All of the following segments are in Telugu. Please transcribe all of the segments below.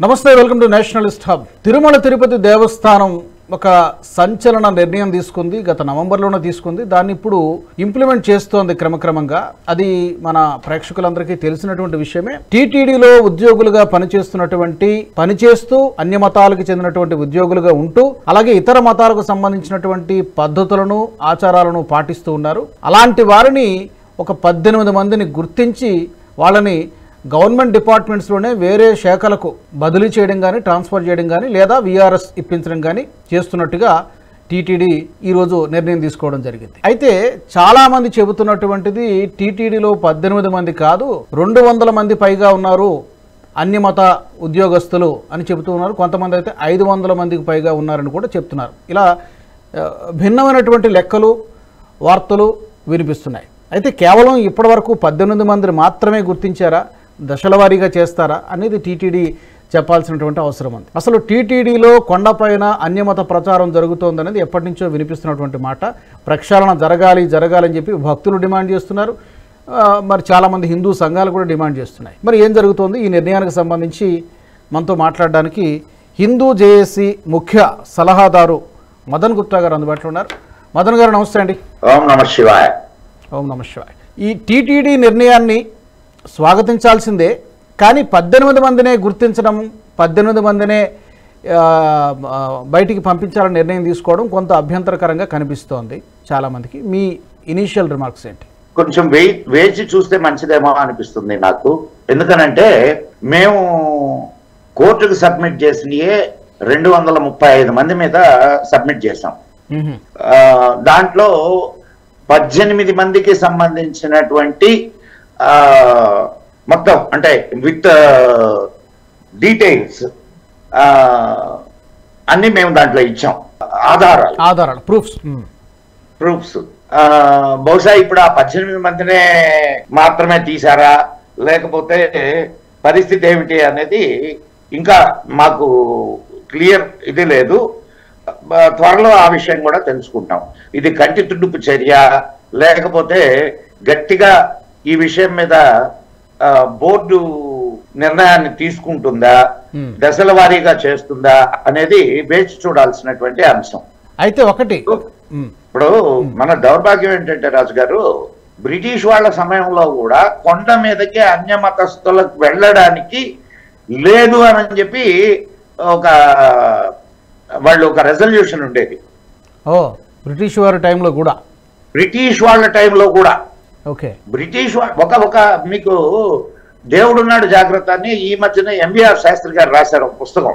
నమస్తే, welcome to Nationalist hub. Tirumala Tirupati దేవస్థానం ఒక సంచలన నిర్ణయం తీసుకుంది. గత నవంబర్లోనే తీసుకుంది. దాన్ని ఇప్పుడు ఇంప్లిమెంట్ చేస్తోంది క్రమక్రమంగా. అది మన ప్రేక్షకులందరికీ తెలిసినటువంటి విషయమే. టీటీడీలో ఉద్యోగులుగా పనిచేస్తూ అన్య మతాలకు చెందినటువంటి ఉద్యోగులుగా ఉంటూ అలాగే ఇతర మతాలకు సంబంధించినటువంటి పద్ధతులను ఆచారాలను పాటిస్తూ ఉన్నారు. అలాంటి వారిని ఒక 18 మందిని గుర్తించి వాళ్ళని గవర్నమెంట్ డిపార్ట్మెంట్స్లోనే వేరే శాఖలకు బదిలీ చేయడం కానీ, ట్రాన్స్ఫర్ చేయడం కానీ, లేదా విఆర్ఎస్ ఇప్పించడం కానీ చేస్తున్నట్టుగా టీటీడీ ఈరోజు నిర్ణయం తీసుకోవడం జరిగింది. అయితే చాలామంది చెబుతున్నటువంటిది టీటీడీలో 18 మంది కాదు, 200 మంది పైగా ఉన్నారు అన్యమత ఉద్యోగస్తులు అని చెబుతూ ఉన్నారు. కొంతమంది అయితే 500 మందికి పైగా ఉన్నారని కూడా చెప్తున్నారు. ఇలా భిన్నమైనటువంటి లెక్కలు, వార్తలు వినిపిస్తున్నాయి. అయితే కేవలం ఇప్పటి వరకు 18 మందిని మాత్రమే గుర్తించారా, దశల వారీగా చేస్తారా అనేది టీటీడీ చెప్పాల్సినటువంటి అవసరం ఉంది. అసలు టీటీడీలో కొండపైన అన్యమత ప్రచారం జరుగుతోందనేది ఎప్పటి నుంచో వినిపిస్తున్నటువంటి మాట. ప్రక్షాళన జరగాలని చెప్పి భక్తులు డిమాండ్ చేస్తున్నారు. మరి చాలామంది హిందూ సంఘాలు కూడా డిమాండ్ చేస్తున్నాయి. మరి ఏం జరుగుతోంది, ఈ నిర్ణయానికి సంబంధించి మనతో మాట్లాడడానికి హిందూ జేఏసీ ముఖ్య సలహాదారు మదన్ గుప్తా గారు అందుబాటులో ఉన్నారు. మదన్ గారు నమస్తే అండి. ఓం నమ శివాయ. ఓం నమ శివాయ. ఈ టీటీడీ నిర్ణయాన్ని స్వాగతించాల్సిందే, కానీ 18 మందినే గుర్తించడం, 18 మందినే బయటికి పంపించాలని నిర్ణయం తీసుకోవడం కొంత అభ్యంతరకరంగా కనిపిస్తోంది చాలామందికి. మీ ఇనీషియల్ రిమార్క్స్ ఏంటి? కొంచెం వేచి చూస్తే మంచిదేమో అనిపిస్తుంది నాకు. ఎందుకనంటే మేము కోర్టుకు సబ్మిట్ చేసినయే 235 మంది మీద సబ్మిట్ చేసాం. దాంట్లో 18 మందికి సంబంధించినటువంటి మొత్తం అంటే విత్ డీటెయిల్స్ అన్ని మేము దాంట్లో ఇచ్చాం. ఆధారాలు ప్రూఫ్స్ బహుశా ఇప్పుడు ఆ 18 మందినే మాత్రమే తీశారా, లేకపోతే పరిస్థితి ఏమిటి అనేది ఇంకా మాకు క్లియర్ ఇది లేదు. త్వరలో ఆ విషయం కూడా తెలుసుకుంటాం. ఇది కంటి తుడుపు చర్య, లేకపోతే గట్టిగా ఈ విషయం మీద బోర్డు నిర్ణయాన్ని తీసుకుంటుందా, దశల వారీగా చేస్తుందా అనేది వేచి చూడాల్సినటువంటి అంశం. అయితే ఒకటి ఇప్పుడు మన దౌర్భాగ్యం ఏంటంటే రాజు గారు, బ్రిటిష్ వాళ్ళ సమయంలో కూడా కొండ మీదకి అన్య మతస్థులకు వెళ్ళడానికి లేదు అని చెప్పి వాళ్ళు ఒక రెజల్యూషన్ ఉండేది. బ్రిటిష్ వారి టైంలో కూడా, బ్రిటిష్ వాళ్ళ టైంలో కూడా ఓకే. బ్రిటిష్ ఒక మీకు దేవుడున్నాడు జాగ్రత్త అని ఈ మధ్యన ఎంబీఆర్ శాస్త్రి గారు రాశారు ఒక పుస్తకం.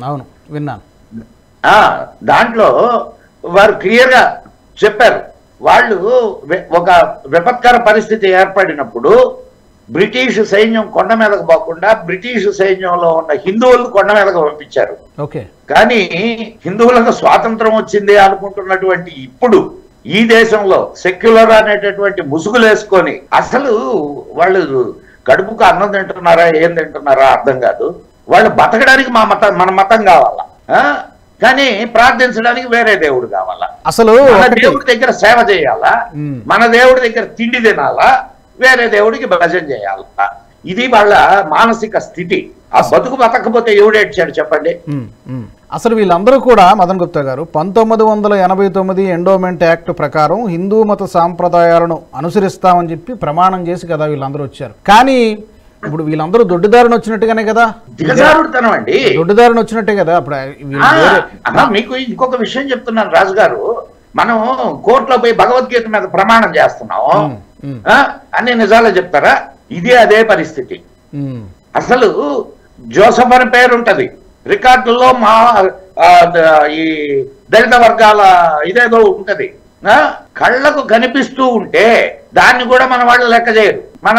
అవును, విన్నాను. దాంట్లో వారు క్లియర్గా చెప్పారు, వాళ్ళు ఒక విపత్కర పరిస్థితి ఏర్పడినప్పుడు బ్రిటిష్ సైన్యం కొండ మీదకు పోకుండా బ్రిటిష్ సైన్యంలో ఉన్న హిందువులను కొండ మీదకు పంపించారు. కానీ హిందువులకు స్వాతంత్రం వచ్చింది అనుకుంటున్నటువంటి ఇప్పుడు ఈ దేశంలో సెక్యులర్ అనేటటువంటి ముసుగులు వేసుకొని, అసలు వాళ్ళు కడుపుకు అన్నం తింటున్నారా ఏం తింటున్నారా అర్థం కాదు. వాళ్ళు బతకడానికి మన మతం కావాలా, కానీ ప్రార్థించడానికి వేరే దేవుడు కావాలా. అసలు మన దేవుడి దగ్గర సేవ చేయాలా, మన దేవుడి దగ్గర తిండి తినాలా, వేరే దేవుడికి భజన చేయాలా. ఇది వాళ్ళ మానసిక స్థితి. ఆ బతకపోతే ఎవడేడ్చాడు చెప్పండి. అసలు వీళ్ళందరూ కూడా మదన్ గుప్తా గారు 1989 ఎండోమెంట్ యాక్ట్ ప్రకారం హిందూ మత సాంప్రదాయాలను అనుసరిస్తామని చెప్పి ప్రమాణం చేసి కదా వీళ్ళందరూ వచ్చారు. కానీ ఇప్పుడు వీళ్ళందరూ దొడ్డిదారిని వచ్చినట్టుగానే కదా, దొడ్డిదారిని వచ్చినట్టే కదా. అప్పుడు మీకు ఇంకొక విషయం చెప్తున్నాను రాజు గారు, మనం కోర్టులో పోయి భగవద్గీత మీద ప్రమాణం చేస్తున్నాం, అన్ని నిజాలే చెప్తారా? ఇదే అదే పరిస్థితి. అసలు జోసఫ్ అని పేరు ఉంటది రికార్డుల్లో, మా ఈ దళిత వర్గాల ఇదేదో ఉంటది, కళ్ళకు కనిపిస్తూ ఉంటే దాన్ని కూడా మన వాళ్ళు లెక్క చేయరు, మన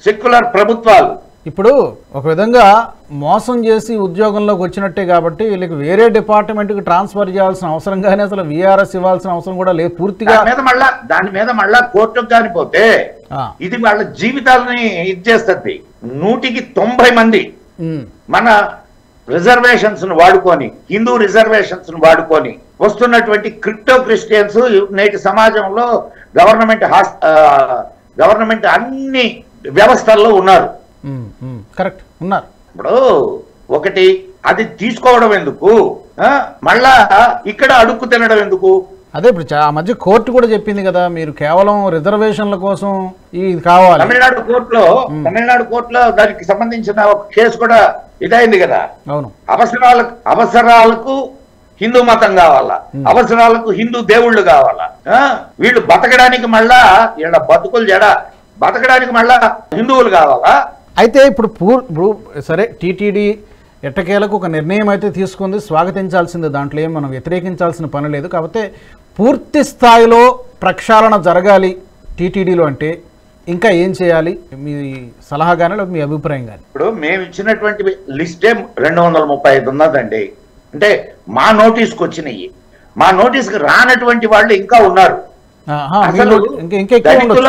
సెక్యులర్ ప్రభుత్వాలు. ఇప్పుడు ఒక విధంగా మోసం చేసి ఉద్యోగంలోకి వచ్చినట్టే కాబట్టి వీళ్ళకి వేరే డిపార్ట్మెంట్కి ట్రాన్స్ఫర్ చేయాల్సిన అవసరం కానీ అసలు విఆర్ఎస్ ఇవ్వాల్సిన అవసరం కూడా లేదు పూర్తిగా. దాని మీద మళ్ళా కోర్టుకు కానిపోతే ఇది వాళ్ళ జీవితాలని ఇచ్చేస్తుంది. 190 మంది మన రిజర్వేషన్స్ ను వాడుకొని, హిందూ రిజర్వేషన్స్ ను వాడుకొని వస్తున్నటువంటి క్రిప్టో క్రిస్టియన్స్ నేటి సమాజంలో గవర్నమెంట్ అన్ని వ్యవస్థల్లో ఉన్నారు. కరెక్ట్. ఉన్నారు. ఇప్పుడు ఒకటి అది తీసుకోవడం ఎందుకు, మళ్ళా ఇక్కడ అడుక్కు తినడం ఎందుకు? అదే ఇప్పుడు ఆ మధ్య కోర్టు కూడా చెప్పింది కదా, మీరు కేవలం రిజర్వేషన్ల కోసం ఇది కావాలి. తమిళనాడు కోర్టులో దానికి సంబంధించిన ఒక కేసు కూడా ఇదైంది కదా. అవును, అవసరాలకు హిందూ మతం కావాలా, అవసరాలకు హిందూ దేవుళ్ళు కావాలా, వీళ్ళు బతకడానికి మళ్ళా ఇలా బతుకులు బతకడానికి మళ్ళా హిందువులు కావాలా? అయితే ఇప్పుడు సరే టీటీడీ ఎట్టకేలకు ఒక నిర్ణయం అయితే తీసుకుంది, స్వాగతించాల్సింది, దాంట్లో ఏం మనం వ్యతిరేకించాల్సిన పని లేదు. కాకపోతే పూర్తి స్థాయిలో ప్రక్షాళన జరగాలి టీటీడీలో అంటే ఇంకా ఏం చేయాలి, మీ సలహా కానీ లేదా మీ అభిప్రాయం కానీ? ఇప్పుడు మేము ఇచ్చినటువంటి లిస్టే 235 ఉన్నదండి. అంటే మా నోటీస్కి వచ్చినాయి, మా నోటీస్కి రానటువంటి వాళ్ళు ఇంకా ఉన్నారు. అసలు దళితుల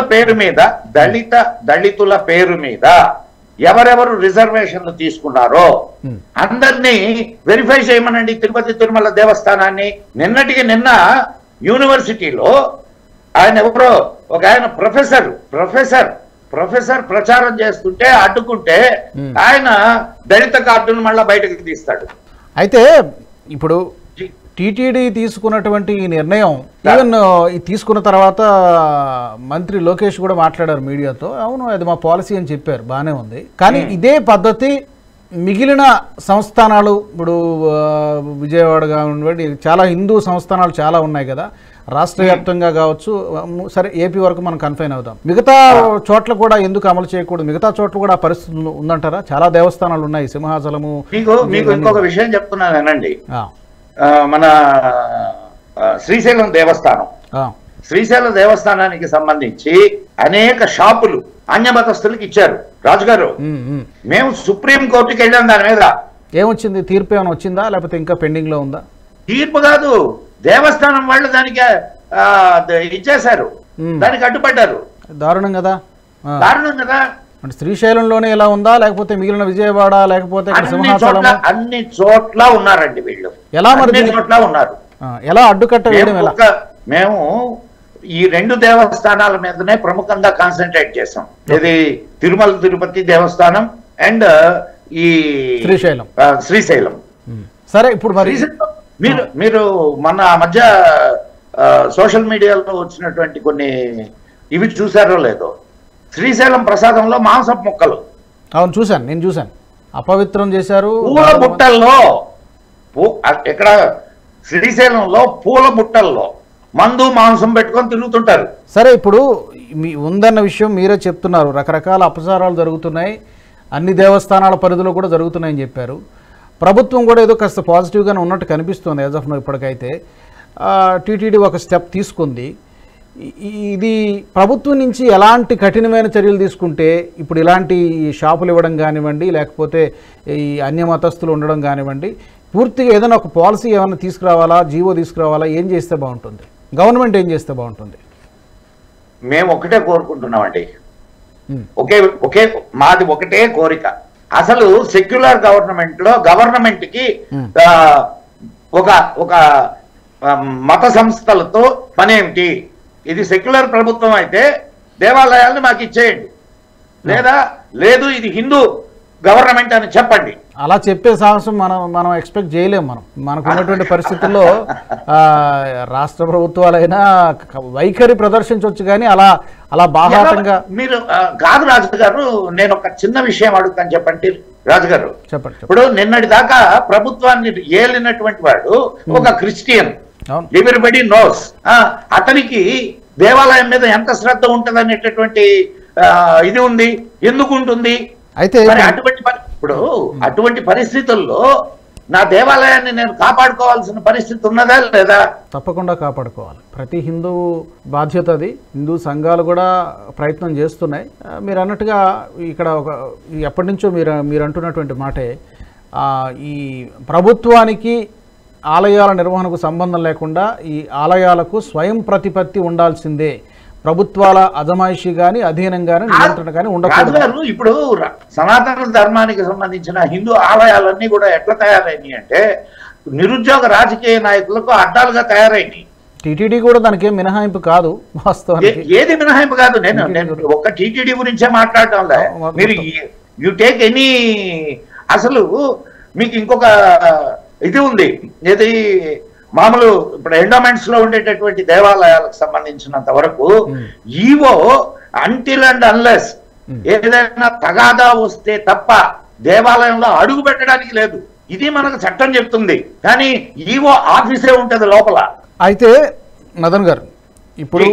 పేరు మీద ఎవరెవరు రిజర్వేషన్లు తీసుకున్నారో అందరినీ వెరిఫై చేయమనండి తిరుపతి తిరుమల దేవస్థానాన్ని. నిన్నటికి నిన్న యూనివర్సిటీలో ఆయన ఎవరో ఒక ఆయన ప్రొఫెసర్ ప్రచారం చేస్తుంటే అడ్డుకుంటే ఆయన దళిత కార్డును మళ్ళా బయటకు తీస్తాడు. అయితే ఇప్పుడు టీటీడీ తీసుకున్నటువంటి ఈ నిర్ణయం ఈవెన్ తీసుకున్న తర్వాత మంత్రి లోకేష్ కూడా మాట్లాడారు మీడియాతో. అవును, అది మా పాలసీ అని చెప్పారు, బాగానే ఉంది. కానీ ఇదే పద్ధతి మిగిలిన సంస్థానాలు, ఇప్పుడు విజయవాడ కానివ్వండి, చాలా హిందూ సంస్థానాలు చాలా ఉన్నాయి కదా రాష్ట్ర వ్యాప్తంగా కావచ్చు, సరే ఏపీ వరకు మనం కన్ఫైన్ అవుతాం, మిగతా చోట్ల కూడా ఎందుకు అమలు చేయకూడదు? మిగతా చోట్ల కూడా ఆ పరిస్థితి ఉందంటారా? చాలా దేవస్థానాలు ఉన్నాయి, సింహాచలము. మీకు ఇంకొక విషయం చెప్తున్నానండి, మన శ్రీశైలం దేవస్థానానికి సంబంధించి అనేక షాపులు అన్యమతస్తులకు ఇచ్చారు. రాజుగారు, మేము సుప్రీం కోర్టుకి వెళ్ళాం, దాని మీద ఏమొచ్చింది? తీర్పు ఏమైనా వచ్చిందా, లేకపోతే ఇంకా పెండింగ్ లో ఉందా? తీర్పు కాదు, దేవస్థానం వాళ్ళు దానికి ఇచ్చేశారు, దానికి అడ్డుపడ్డారు. దారుణం కదా. అంటే శ్రీశైలంలోనే ఎలా ఉందా, లేకపోతే మిగిలిన విజయవాడ, లేకపోతే అన్ని చోట్ల ఉన్నారండి వీళ్ళు. ఎలా మరి చోట్ల ఉన్నారు? ఎలా అడ్డుకట్ట వేయడం ఎలా? మేము ఈ 2 దేవస్థానాల మీదనే ప్రముఖంగా కాన్సన్ట్రేట్ చేసాం. ఇది తిరుమల తిరుపతి దేవస్థానం అండ్ ఈ శ్రీశైలం. సరే, ఇప్పుడు మరి మీరు మన మధ్య సోషల్ మీడియాలో వచ్చినటువంటి కొన్ని ఇవి చూసారో లేదో, శ్రీశైలం ప్రసాదంలో మాంసపు ముక్కలు. అవును, చూశాను, నేను చూశాను, అపవిత్రం చేశారు. పూల బుట్టల్లో, ఇక్కడ శ్రీశైలంలో పూల బుట్టల్లో మందు మాంసం పెట్టుకొని తిరుగుతుంటారు. సరే, ఇప్పుడు ఉందన్న విషయం మీరే చెప్తున్నారు, రకరకాల అపచారాలు జరుగుతున్నాయి, అన్ని దేవస్థానాల పరిధిలో కూడా జరుగుతున్నాయని చెప్పారు. ప్రభుత్వం కూడా ఏదో కాస్త పాజిటివ్గానే ఉన్నట్టు కనిపిస్తుంది యాజ్ ఆఫ్ నో. ఇప్పటికైతే టీటీడీ ఒక స్టెప్ తీసుకుంది. ఇది ప్రభుత్వం నుంచి ఎలాంటి కఠినమైన చర్యలు తీసుకుంటే ఇప్పుడు ఇలాంటి షాపులు ఇవ్వడం కానివ్వండి, లేకపోతే ఈ అన్యమతస్తులు ఉండడం కానివ్వండి, పూర్తిగా ఏదైనా ఒక పాలసీ ఏమైనా తీసుకురావాలా, జీవో తీసుకురావాలా, ఏం చేస్తే బాగుంటుంది? గవర్నమెంట్ ఏం చేస్తే బాగుంటుంది? మేము ఒకటే కోరుకుంటున్నామండి, మాది ఒకటే కోరిక. అసలు సెక్యులర్ గవర్నమెంట్ కి ఒక మత సంస్థలతో పనేమిటి? ఇది సెక్యులర్ ప్రభుత్వం అయితే దేవాలయాలను మాకు ఇచ్చేయండి, లేదు ఇది హిందూ గవర్నమెంట్ అని చెప్పండి. అలా చెప్పే సాహసం మనం ఎక్స్పెక్ట్ చేయలేము. మనకు ఉన్నటువంటి పరిస్థితుల్లో రాష్ట్ర ప్రభుత్వాలైనా వైఖరి ప్రదర్శించవచ్చు, కానీ అలా బాహాటంగా మీరు కాదు. రాజు గారు, నేను ఒక చిన్న విషయం అడుగుతాను, చెప్పండి రాజుగారు. చెప్పండి. ఇప్పుడు నిన్నటి దాకా ప్రభుత్వాన్ని ఏలినటువంటి వాడు ఒక క్రిస్టియన్, ఎవ్రీబడి నోస్. అతనికి దేవాలయం మీద ఎంత శ్రద్ధ ఉంటుంది అనేటటువంటి ఇది ఉంది. ఎందుకు ఉంటుంది? అయితే అటువంటి పరిస్థితుల్లో నా దేవాలయాన్ని నేను కాపాడుకోవాల్సిన పరిస్థితి ఉన్నదా లేదా? తప్పకుండా కాపాడుకోవాలి. ప్రతి హిందూ బాధ్యత అది. హిందూ సంఘాలు కూడా ప్రయత్నం చేస్తున్నాయి. మీరు అన్నట్టుగా ఇక్కడ ఎప్పటి నుంచో మీరు అంటున్నటువంటి మాటే, ఈ ప్రభుత్వానికి ఆలయాల నిర్వహణకు సంబంధం లేకుండా ఈ ఆలయాలకు స్వయం ప్రతిపత్తి ఉండాల్సిందే. ప్రభుత్వాల అజమాయిషి కానీ అధీనం కానీ నియంత్రణ కానీ ఉండకూడదు. ఇప్పుడు సనాతన ధర్మానికి సంబంధించిన హిందూ ఆలయాలన్నీ కూడా ఎట్లా తయారైనాయి అంటే నిరుద్యోగ రాజకీయ నాయకులకు అడ్డాలుగా తయారైనాయి. టీటీడీ కూడా దానికి ఏం మినహాయింపు కాదు వాస్తవానికి. ఏది మినహాయింపు కాదు. నేను ఒక్క టీటీడీ గురించే మాట్లాడటం లేదు. మీరు యు టేక్ ఎనీ, అసలు మీకు ఇంకొక ఇది ఉంది, ఇది మామూలు ఇప్పుడు ఎండోమెంట్స్ లో ఉండేటటువంటి దేవాలయాలకు సంబంధించినంత వరకు ఈవో అంటిల్ అండ్ అన్లెస్ ఏదైనా తగాదా వస్తే తప్ప దేవాలయంలో అడుగు పెట్టడానికి లేదు. ఇది మనకు చట్టం చెప్తుంది, కానీ ఈవో ఆఫీసే ఉంటది లోపల. అయితే మదన్ గారు, ఇప్పుడు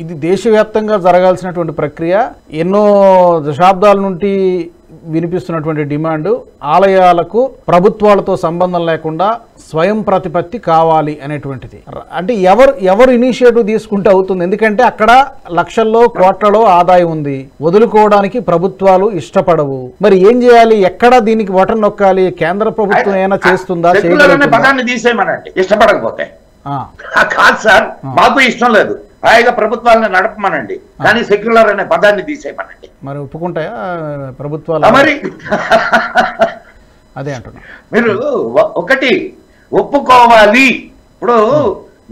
ఇది దేశవ్యాప్తంగా జరగాల్సినటువంటి ప్రక్రియ, ఎన్నో దశాబ్దాల నుండి వినిపిస్తున్నటువంటి డిమాండ్, ఆలయాలకు ప్రభుత్వాలతో సంబంధం లేకుండా స్వయం ప్రతిపత్తి కావాలి అనేటువంటిది. అంటే ఎవరు ఇనిషియేటివ్ తీసుకుంటే అవుతుంది? ఎందుకంటే అక్కడ లక్షల్లో కోట్లలో ఆదాయం ఉంది, వదులుకోవడానికి ప్రభుత్వాలు ఇష్టపడవు. మరి ఏం చేయాలి? ఎక్కడ దీనికి బటన్ నొక్కాలి? కేంద్ర ప్రభుత్వం ఏమైనా చేస్తుందా? పదాన్ని తీసేయమనండి ఇష్టపడకపోతే. కాదు సార్, మాకు ఇష్టం లేదు, హాయిగా ప్రభుత్వాలను నడపమనండి, కానీ సెక్యులర్ అనే పదాన్ని తీసేయమనండి. మరి ఒప్పుకుంటాయా ప్రభుత్వాలు? మరి అదే అంటున్నా, మీరు ఒకటి ఒప్పుకోవాలి. ఇప్పుడు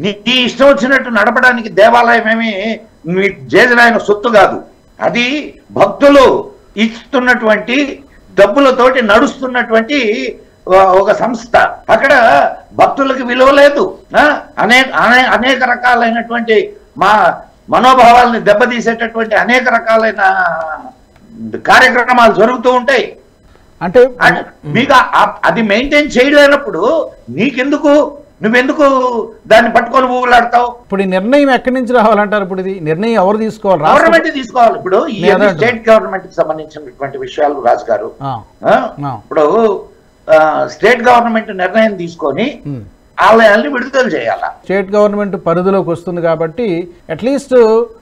నీ ఇష్టం వచ్చినట్టు నడపడానికి దేవాలయం ఏమి మీ జేజనాయన సొత్తు కాదు, అది భక్తులు ఇస్తున్నటువంటి డబ్బులతోటి నడుస్తున్నటువంటి ఒక సంస్థ. అక్కడ భక్తులకు విలువ లేదు, అనేక రకాలైనటువంటి మనోభావాలని దెబ్బతీసేటటువంటి అనేక రకాలైన కార్యక్రమాలు జరుగుతూ ఉంటాయి. అంటే మీకు అది మెయింటైన్ చేయలేనప్పుడు నువ్వెందుకు దాన్ని పట్టుకొని ఊగులాడతావు? ఇప్పుడు ఈ నిర్ణయం ఎక్కడి నుంచి రావాలంటారు? ఇప్పుడు ఇది నిర్ణయం ఎవరు తీసుకోవాలి? గవర్నమెంట్ తీసుకోవాలి. ఇప్పుడు ఈ స్టేట్ గవర్నమెంట్ కి సంబంధించినటువంటి విషయాలు రాజు గారు, ఇప్పుడు స్టేట్ గవర్నమెంట్ నిర్ణయం తీసుకొని ఆలయాల్ని విడుదల చేయాలా? స్టేట్ గవర్నమెంట్ పరిధిలోకి వస్తుంది కాబట్టి అట్లీస్ట్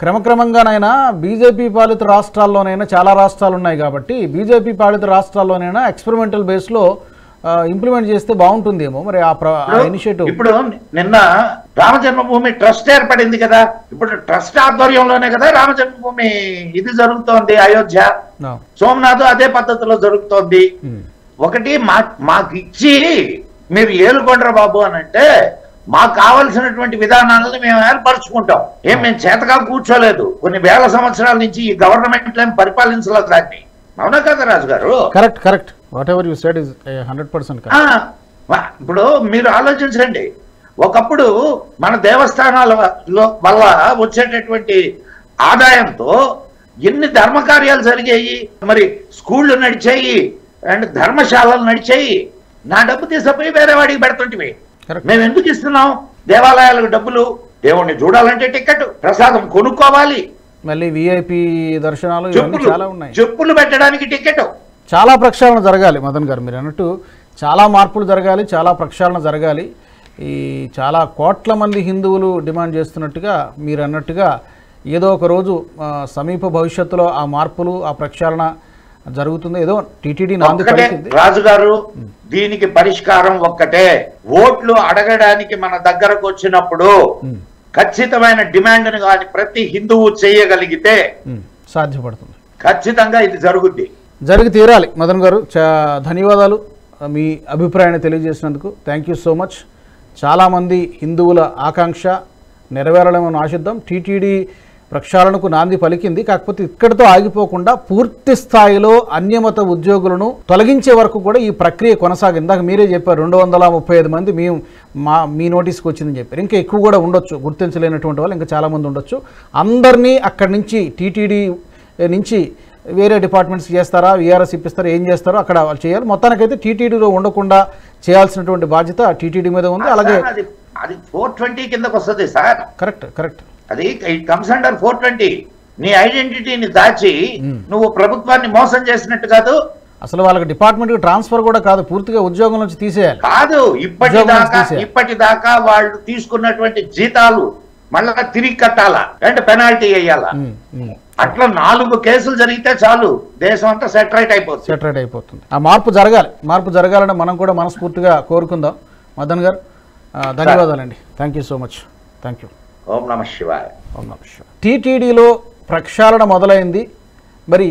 క్రమక్రమంగానైనా బీజేపీ పాలిత రాష్ట్రాల్లోనైనా, చాలా రాష్ట్రాలు ఉన్నాయి కాబట్టి బీజేపీ పాలిత రాష్ట్రాల్లోనైనా ఎక్స్పెరిమెంటల్ బేస్ లో ఇంప్లిమెంట్ చేస్తే బాగుంటుందేమో. మరి ఆ ఇనిషియేటివ్ ఇప్పుడు నిన్న రామజన్మభూమి ట్రస్ట్ ఏర్పడింది కదా, ఇప్పుడు ట్రస్ట్ ఆధ్వర్యంలోనే కదా రామజన్మభూమి ఇది జరుగుతోంది. అయోధ్య, సోమనాథ్ అదే పద్ధతిలో జరుగుతోంది. ఒకటి మాకు ఇచ్చి మీరు ఏలుకొండరా బాబు అని అంటే మాకు కావలసినటువంటి విధానాలను మేము ఏర్పరచుకుంటాం. మేము చేతగా కూర్చోలేదు, కొన్ని వేల సంవత్సరాల నుంచి ఈ గవర్నమెంట్ ఏం పరిపాలించలేదు దాన్ని. అవునా కదా రాజు గారు? Correct correct. What ever you said is 100%. ఇప్పుడు మీరు ఆలోచించండి, ఒకప్పుడు మన దేవస్థానాల వల్ల వచ్చేటటువంటి ఆదాయంతో ఎన్ని ధర్మకార్యాలు జరిగాయి, మరి స్కూళ్ళు నడిచాయి అండ్ ధర్మశాలలు నడిచాయి. నా డబ్బు తీసుకుపోయి వేరే వాడికి పెడుతుంటివి. మేము ఎందుకు ఇస్తున్నాం దేవాలయాలకు డబ్బులు? దేవుణ్ణి చూడాలంటే టికెట్, ప్రసాదం కొనుక్కోవాలి, మళ్ళీ విఐపి దర్శనాలు చాలా ఉన్నాయి, చెప్పులు పెట్టడానికి టికెట్. చాలా ప్రక్షాళన జరగాలి మదన్ గారు, మీరు అన్నట్టు చాలా మార్పులు జరగాలి, చాలా ప్రక్షాళన జరగాలి. ఈ చాలా కోట్ల మంది హిందువులు డిమాండ్ చేస్తున్నట్టుగా, మీరు అన్నట్టుగా ఏదో ఒక రోజు సమీప భవిష్యత్తులో ఆ మార్పులు, ఆ ప్రక్షాళన జరుగుతుంది. ఏదో టీటీడీ నాంది పలికింది. రాజుగారు, దీనికి పరిష్కారం ఒక్కటే. ఓట్లు అడగడానికి మన దగ్గరకు వచ్చినప్పుడు ఖచ్చితమైన డిమాండ్ని కానీ ప్రతి హిందువు చేయగలిగితే సాధ్యపడుతుంది. ఖచ్చితంగా ఇది జరుగుద్ది, జరిగి తీరాలి. మదన్ గారు, ధన్యవాదాలు మీ అభిప్రాయాన్ని తెలియజేసినందుకు. Thank you so much. చాలామంది హిందువుల ఆకాంక్ష నెరవేరలేమని ఆశిద్దాం. టీటీడీ ప్రక్షాళనకు నాంది పలికింది, కాకపోతే ఇక్కడితో ఆగిపోకుండా పూర్తి స్థాయిలో అన్యమత ఉద్యోగులను తొలగించే వరకు కూడా ఈ ప్రక్రియ కొనసాగింది. ఇందాక మీరే చెప్పారు 235 మంది మీ నోటీస్కి వచ్చిందని చెప్పారు. ఇంకా ఎక్కువ కూడా ఉండొచ్చు, గుర్తించలేనటువంటి వాళ్ళు ఇంకా చాలామంది ఉండొచ్చు. అందరినీ అక్కడి నుంచి టీటీడీ నుంచి వేరే డిపార్ట్మెంట్స్ చేస్తారా, వీఆర్ఎస్ ఇప్పిస్తారా, ఏం చేస్తారో అక్కడ వాళ్ళు చేయాలి. మొత్తానికైతే టీటీడీలో ఉండకుండా చేయాల్సినటువంటి బాధ్యత టీటీడీ మీద ఉంది. అలాగే అది 420 కిందకు వస్తుంది సార్. Correct correct. అది ఇట్ కమ్స్ అండర్ 420. నీ ఐడెంటిటీని దాచి నువ్వు ప్రభుత్వాన్ని మోసం చేసినట్టు కాదు. అసలు వాళ్ళకి డిపార్ట్మెంట్ ట్రాన్స్ఫర్ కూడా కాదు, పూర్తిగా ఉద్యోగం నుంచి తీసేయాలి. కాదు, ఇప్పటిదాకా వాళ్ళు తీసుకున్నటువంటి జీతాలు మళ్ళా తిరిగి కట్టాలా అంటే పెనాల్టీ వేయాలా. అట్లా 4 కేసులు జరిగితే చాలు, దేశం అంతా సెటరైట్ అయిపోతుంది. ఆ మార్పు జరగాలని మనం కూడా మనస్ఫూర్తిగా కోరుకుందాం. మదన్ గారు, ధన్యవాదాలండి. Thank you so much. Thank you. ఓం నమః శివాయ. ఓం నమః శివాయ. టీటీడీలో ప్రక్షాళన మొదలైంది. మరి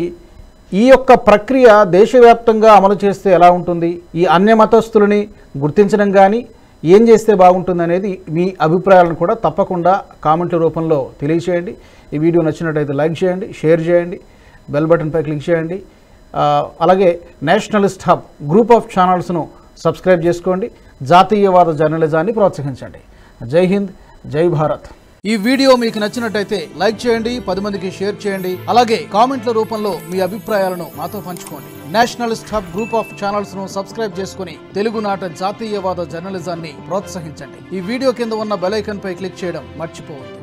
ఈ యొక్క ప్రక్రియ దేశవ్యాప్తంగా అమలు చేస్తే ఎలా ఉంటుంది, ఈ అన్య మతస్థులని గుర్తించడం కానీ ఏం చేస్తే బాగుంటుంది అనేది మీ అభిప్రాయాలను కూడా తప్పకుండా కామెంట్ల రూపంలో తెలియచేయండి. ఈ వీడియో నచ్చినట్టయితే లైక్ చేయండి, షేర్ చేయండి, బెల్ బటన్పై క్లిక్ చేయండి. అలాగే నేషనలిస్ట్ హబ్ గ్రూప్ ఆఫ్ ఛానల్స్ను సబ్స్క్రైబ్ చేసుకోండి. జాతీయవాద జర్నలిజాన్ని ప్రోత్సహించండి. జై హింద్, జై భారత్. ఈ వీడియో మీకు నచ్చినట్టయితే లైక్ చేయండి, 10 మందికి షేర్ చేయండి. అలాగే కామెంట్ల రూపంలో మీ అభిప్రాయాలను మాతో పంచుకోండి. Nationalist hub group of channels ను సబ్స్క్రైబ్ చేసుకుని తెలుగునాట జాతీయవాద జర్నలిజాన్ని ప్రోత్సహించండి. ఈ వీడియో కింద ఉన్న బెల్ ఐకాన్ పై క్లిక్ చేయడం మర్చిపోవద్దు.